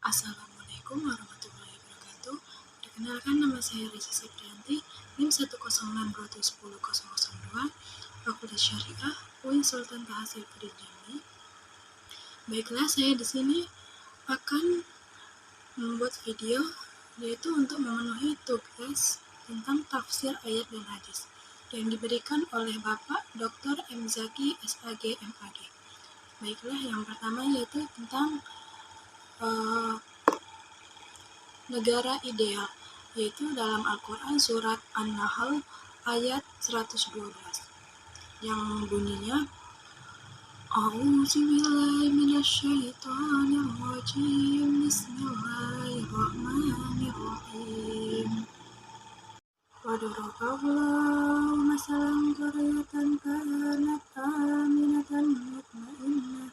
Assalamualaikum warahmatullahi wabarakatuh. Perkenalkan, nama saya Risa Septrianti, NIM 106210002, Fakultas Syariah, UI Sultan Taha Saifuddin Jambi. Baiklah, saya di sini akan membuat video yaitu untuk memenuhi tugas tentang tafsir ayat dan hadis yang diberikan oleh Bapak Dr. M. Zaki, SAG, MAG. Baiklah, yang pertama yaitu tentang negara ideal, yaitu dalam Al-Quran surat An-Nahl ayat 112 yang bunyinya A'udzubillahi minasyaitonirrajim, Bismillahirrahmanirrahim. Wadaraballahu masalan qaryatan kanat aminatan mutmainnah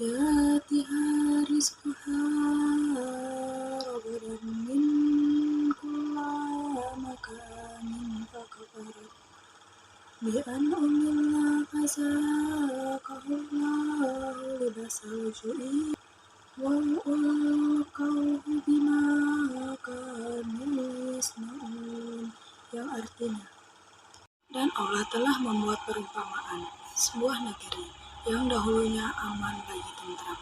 yatiha rizquha ragadan min kulli makanin fakafarat bi an'amillah fazaqahullahu libasal ju'i wa ulqahu bima kanu yasna'un, yang artinya, dan Allah telah membuat perumpamaan sebuah negeri yang dahulunya aman bagi tentram,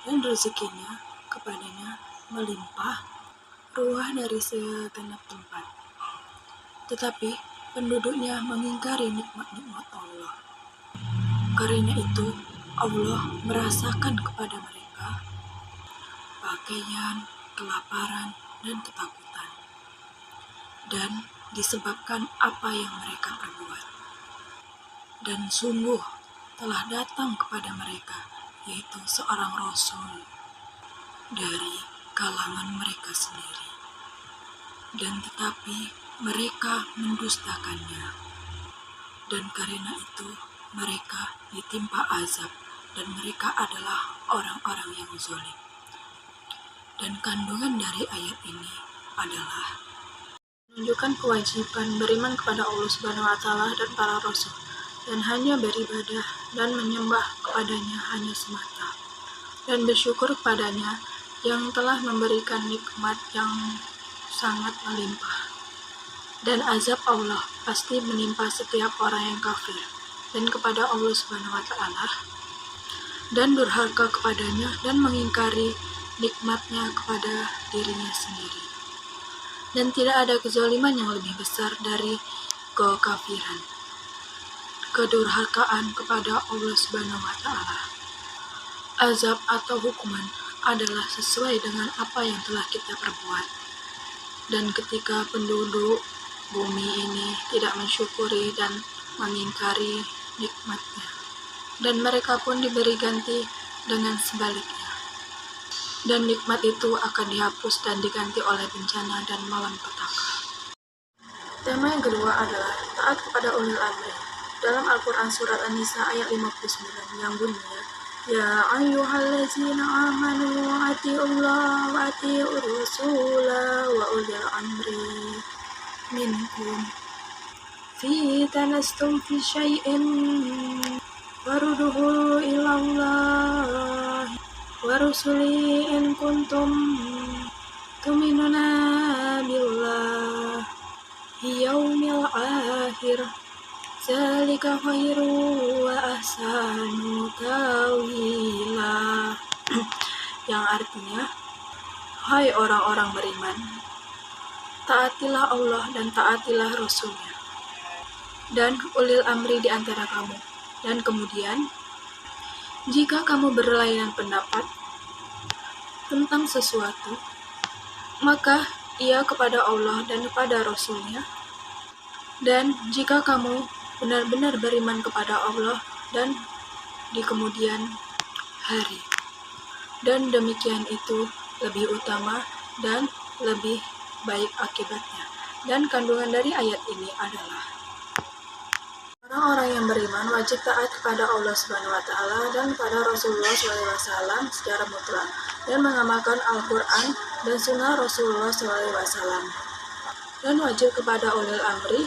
dan rezekinya kepadanya melimpah ruah dari segenap tempat. Tetapi penduduknya mengingkari nikmat-nikmat Allah. Karena itu Allah merasakan kepada mereka pakaian, kelaparan, dan ketakutan, dan disebabkan apa yang mereka perbuat. Dan sungguh telah datang kepada mereka, yaitu seorang Rasul dari kalangan mereka sendiri, dan tetapi mereka mendustakannya, dan karena itu mereka ditimpa azab, dan mereka adalah orang-orang yang zalim. Dan kandungan dari ayat ini adalah menunjukkan kewajiban beriman kepada Allah Subhanahu wa Ta'ala dan para Rasul, dan hanya beribadah dan menyembah kepadanya hanya semata, dan bersyukur kepadanya yang telah memberikan nikmat yang sangat melimpah. Dan azab Allah pasti menimpa setiap orang yang kafir dan kepada Allah Subhanahu wa Ta'ala, dan durhaka kepadanya dan mengingkari nikmatnya kepada dirinya sendiri. Dan tidak ada kezaliman yang lebih besar dari kekafiran, kedurhakaan kepada Allah Subhanahu wa Ta'ala. Azab atau hukuman adalah sesuai dengan apa yang telah kita perbuat. Dan ketika penduduk bumi ini tidak mensyukuri dan mengingkari nikmatnya, dan mereka pun diberi ganti dengan sebaliknya, dan nikmat itu akan dihapus dan diganti oleh bencana dan malapetaka. Tema yang kedua adalah taat kepada ulil amri. Dalam Al-Quran surat An-Nisa ayat 59 yang bunyinya, Ya ayyuhallazina amanu ati'ullah wa ati'ur rasula wa ulil amri minkum fi tanastum fi syai'in waruduhu ilallah wa rusuli in kuntum tuminuna billah yaumil akhir zalika khairu wa ahsanu tawila, yang artinya, hai orang-orang beriman, taatilah Allah dan taatilah Rasul-Nya dan ulil amri di antara kamu. Dan kemudian, jika kamu berlainan pendapat tentang sesuatu, maka ia kepada Allah dan kepada Rasul-Nya. Dan jika kamu benar-benar beriman kepada Allah dan di kemudian hari, dan demikian itu lebih utama dan lebih baik akibatnya. Dan kandungan dari ayat ini adalah orang-orang yang beriman wajib taat kepada Allah Subhanahu wa Ta'ala dan kepada Rasulullah SAW secara mutlak, dan mengamalkan Al-Quran dan Sunnah Rasulullah SAW, dan wajib kepada ulil amri,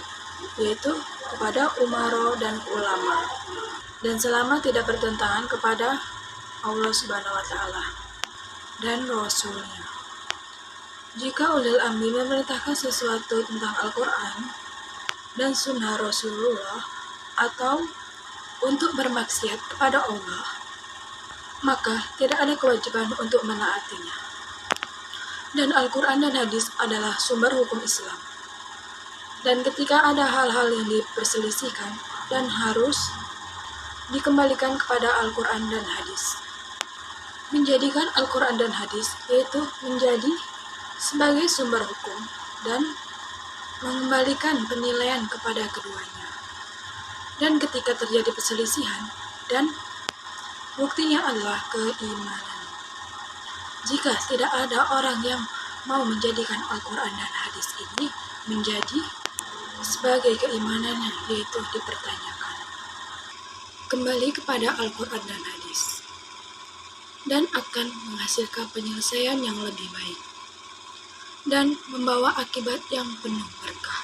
yaitu kepada umaro dan ulama, dan selama tidak bertentangan kepada Allah Subhanahu wa Ta'ala. dan Rasul-Nya. Jika ulil amri memerintahkan sesuatu tentang Al-Quran dan sunnah Rasulullah atau untuk bermaksiat kepada Allah, maka tidak ada kewajiban untuk menaatinya. Dan Al-Quran dan hadis adalah sumber hukum Islam. Dan ketika ada hal-hal yang diperselisihkan dan harus dikembalikan kepada Al-Quran dan hadis. Menjadikan Al-Quran dan hadis yaitu menjadi sebagai sumber hukum dan mengembalikan penilaian kepada keduanya. Dan ketika terjadi perselisihan dan buktinya adalah keimanan. Jika tidak ada orang yang mau menjadikan Al-Quran dan hadis ini menjadi sebagai keimanannya, yaitu dipertanyakan kembali kepada Al-Quran dan hadis, dan akan menghasilkan penyelesaian yang lebih baik dan membawa akibat yang penuh berkah.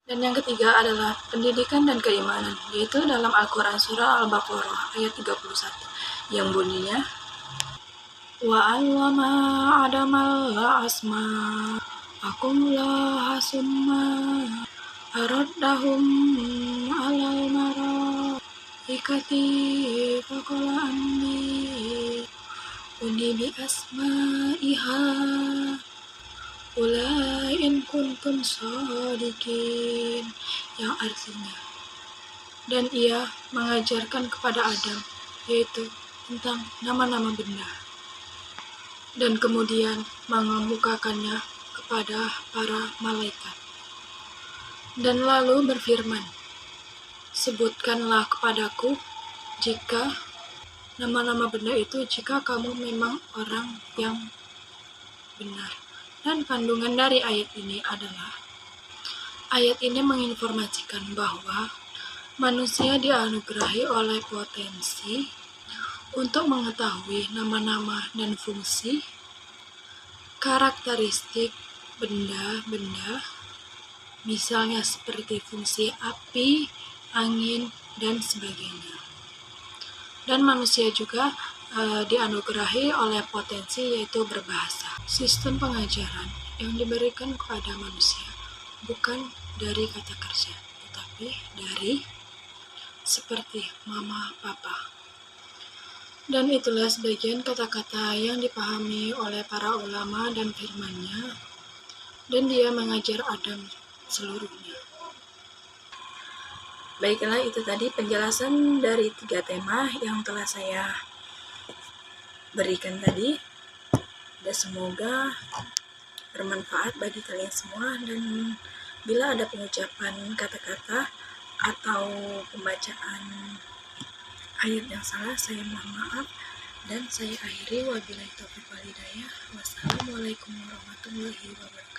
Dan yang ketiga adalah pendidikan dan keimanan, yaitu dalam Al-Quran surah Al-Baqarah ayat 31 yang bunyinya wa 'allama adamal asma akumlah summa araddahum alal malaikati faqala anbi uni bi asma'iha ulain kuntum shadiqin, yang artinya, dan ia mengajarkan kepada Adam, yaitu tentang nama-nama benda, dan kemudian mengemukakannya kepada para malaikat. Dan lalu berfirman, sebutkanlah kepadaku jika nama-nama benda itu jika kamu memang orang yang benar. Dan kandungan dari ayat ini adalah, ayat ini menginformasikan bahwa manusia dianugerahi oleh potensi untuk mengetahui nama-nama dan fungsi, karakteristik benda-benda, misalnya seperti fungsi api, angin, dan sebagainya. Dan manusia juga dianugerahi oleh potensi yaitu berbahasa. Sistem pengajaran yang diberikan kepada manusia bukan dari kata kerja, tetapi dari seperti mama, papa. Dan itulah sebagian kata-kata yang dipahami oleh para ulama dan firman-Nya, dan dia mengajar Adam seluruhnya. Baiklah, itu tadi penjelasan dari 3 tema yang telah saya berikan tadi. Dan semoga bermanfaat bagi kalian semua, dan bila ada pengucapan kata-kata atau pembacaan ayat yang salah, saya mohon maaf, dan saya akhiri wabillahi taufiq wal hidayah. Wassalamualaikum warahmatullahi wabarakatuh.